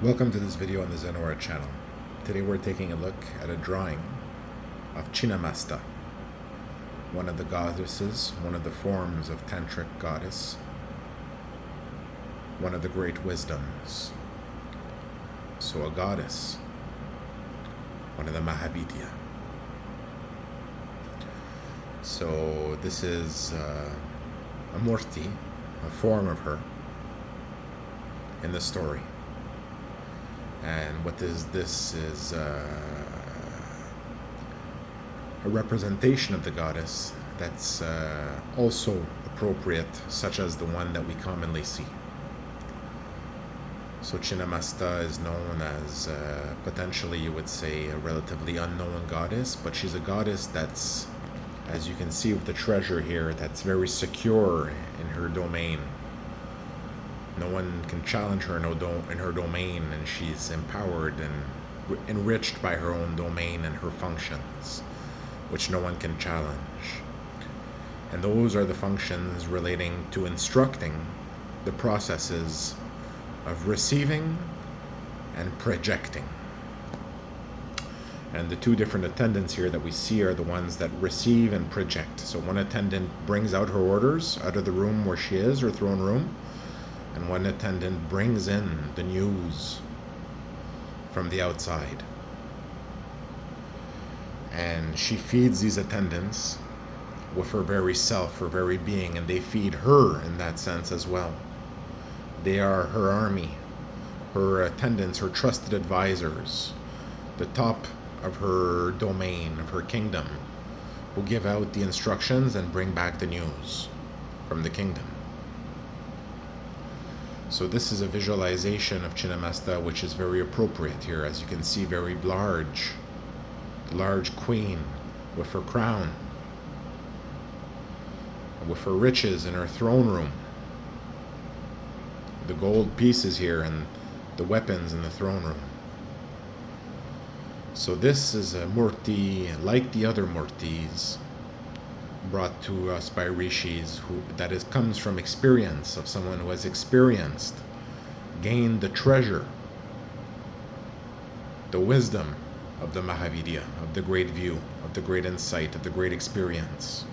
Welcome to this video on the Zenora channel. Today we're taking a look at a drawing of Chhinamasta, one of the goddesses, one of the forms of tantric goddess, one of the great wisdoms. So a goddess, one of the Mahavidya. So this is a Murti, a form of her in the story. And what is this is a representation of the goddess that's also appropriate, such as the one that we commonly see. So Chhinamasta is known as potentially, you would say, a relatively unknown goddess, but she's a goddess that's, as you can see with the treasure here, that's very secure in her domain. No one can challenge her in her domain, and she's empowered and enriched by her own domain and her functions, which no one can challenge. And those are the functions relating to instructing the processes of receiving and projecting. And the two different attendants here that we see are the ones that receive and project. So one attendant brings out her orders out of the room where she is, her throne room, and one attendant brings in the news from the outside. And she feeds these attendants with her very self, her very being, and they feed her in that sense as well. They are her army, her attendants, her trusted advisors, the top of her domain, of her kingdom, who give out the instructions and bring back the news from the kingdom. So this is a visualization of Chhinamasta, which is very appropriate here. As you can see, very large queen with her crown, with her riches in her throne room, the gold pieces here and the weapons in the throne room. So this is a Murti like the other Murtis brought to us by rishis, comes from experience, of someone who has experienced, gained the treasure, the wisdom of the Mahavidya, of the great view, of the great insight, of the great experience,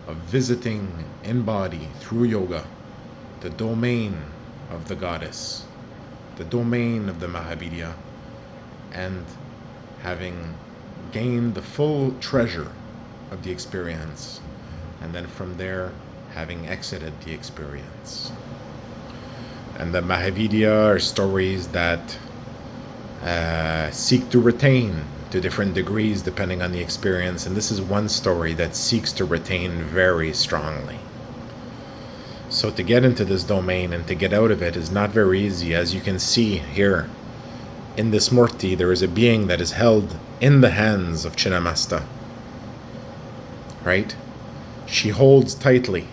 of visiting in body through yoga the domain of the goddess, the domain of the Mahavidya, and having gained the full treasure of the experience, and then from there having exited the experience. And the Mahavidya are stories that seek to retain to different degrees depending on the experience, and this is one story that seeks to retain very strongly. So to get into this domain and to get out of it is not very easy. As you can see here in this Murti, there is a being that is held in the hands of Chhinamasta. Right? She holds tightly,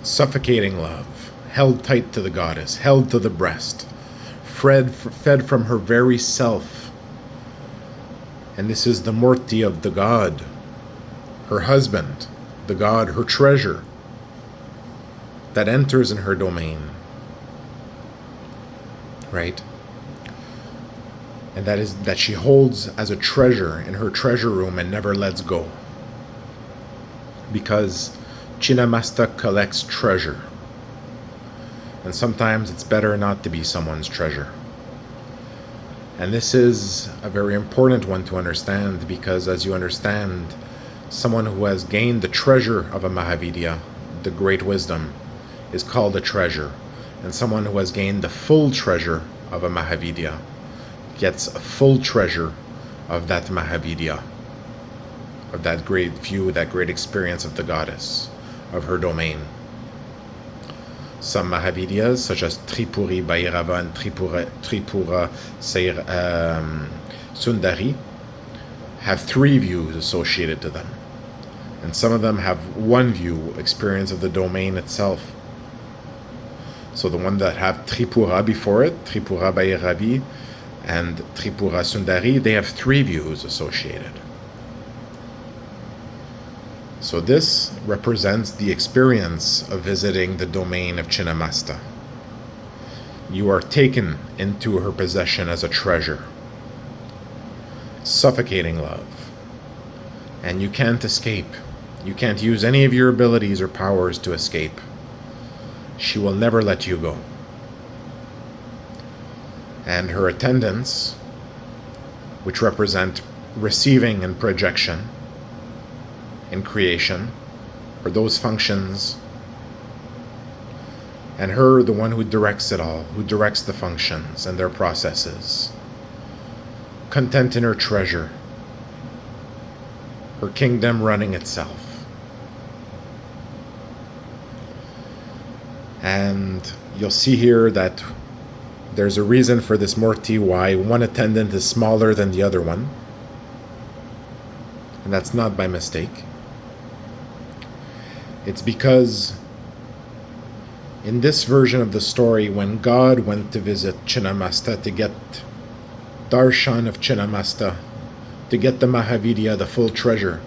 suffocating love, held tight to the goddess, held to the breast, fed from her very self. And this is the Murti of the god, her husband, the god, her treasure, that enters in her domain. Right? And that she holds as a treasure in her treasure room and never lets go. Because Chhinamasta collects treasure. And sometimes it's better not to be someone's treasure. And this is a very important one to understand, because as you understand, someone who has gained the treasure of a Mahavidya, the great wisdom, is called a treasure. And someone who has gained the full treasure of a Mahavidya gets a full treasure of that Mahavidya, of that great view, that great experience of the goddess, of her domain. Some Mahavidyas, such as Tripuri Bhairava and Tripura Sundari, have three views associated to them. And some of them have one view, experience of the domain itself. So the one that have Tripura before it, Tripura Bhairavi, and Tripura Sundari, they have three views associated. So this represents the experience of visiting the domain of Chhinamasta. You are taken into her possession as a treasure. Suffocating love. And you can't escape. You can't use any of your abilities or powers to escape. She will never let you go. And her attendants, which represent receiving and projection in creation, or those functions, and her, the one who directs it all, who directs the functions and their processes, content in her treasure, her kingdom running itself. And you'll see here that there's a reason for this Murti, why one attendant is smaller than the other one. And that's not by mistake. It's because in this version of the story, when God went to visit Chhinamasta to get darshan of Chhinamasta, to get the Mahavidya, the full treasure,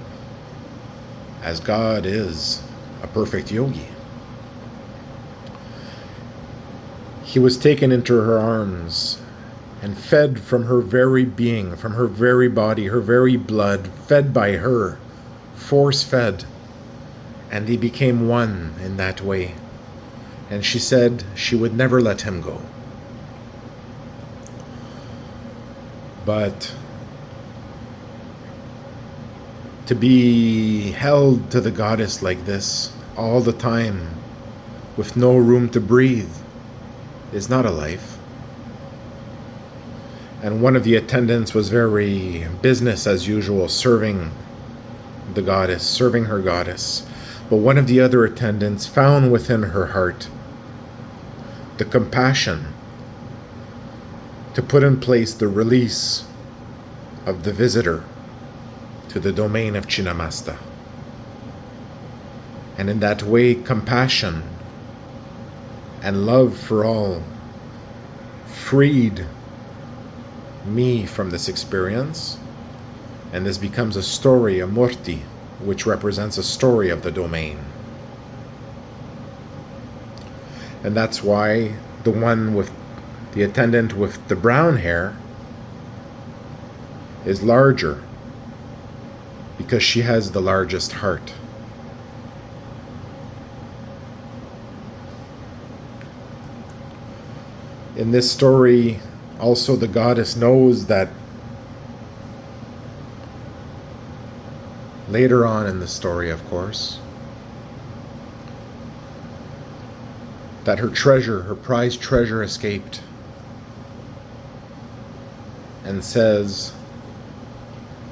as God is a perfect yogi, he was taken into her arms and fed from her very being, from her very body, her very blood, fed by her, force-fed, and he became one in that way. And she said she would never let him go. But to be held to the goddess like this all the time, with no room to breathe, is not a life. And one of the attendants was very business as usual, serving the goddess, serving her goddess. But one of the other attendants found within her heart the compassion to put in place the release of the visitor to the domain of Chhinamasta. And in that way, compassion and love for all freed me from this experience, and this becomes a story, a Murti, which represents a story of the domain. And that's why the one with the attendant with the brown hair is larger, because she has the largest heart. In this story, also the goddess knows that later on in the story, of course, that her treasure, her prized treasure, escaped, and says,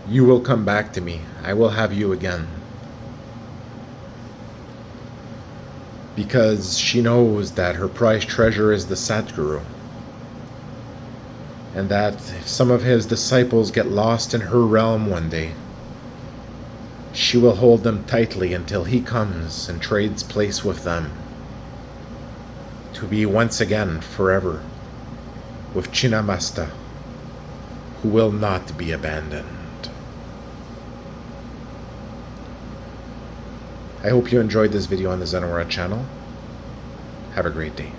"You will come back to me. I will have you again." Because she knows that her prized treasure is the Satguru, and that if some of his disciples get lost in her realm one day, she will hold them tightly until he comes and trades place with them, to be once again forever with Chhinamasta, who will not be abandoned. I hope you enjoyed this video on the Zen Aura channel. Have a great day.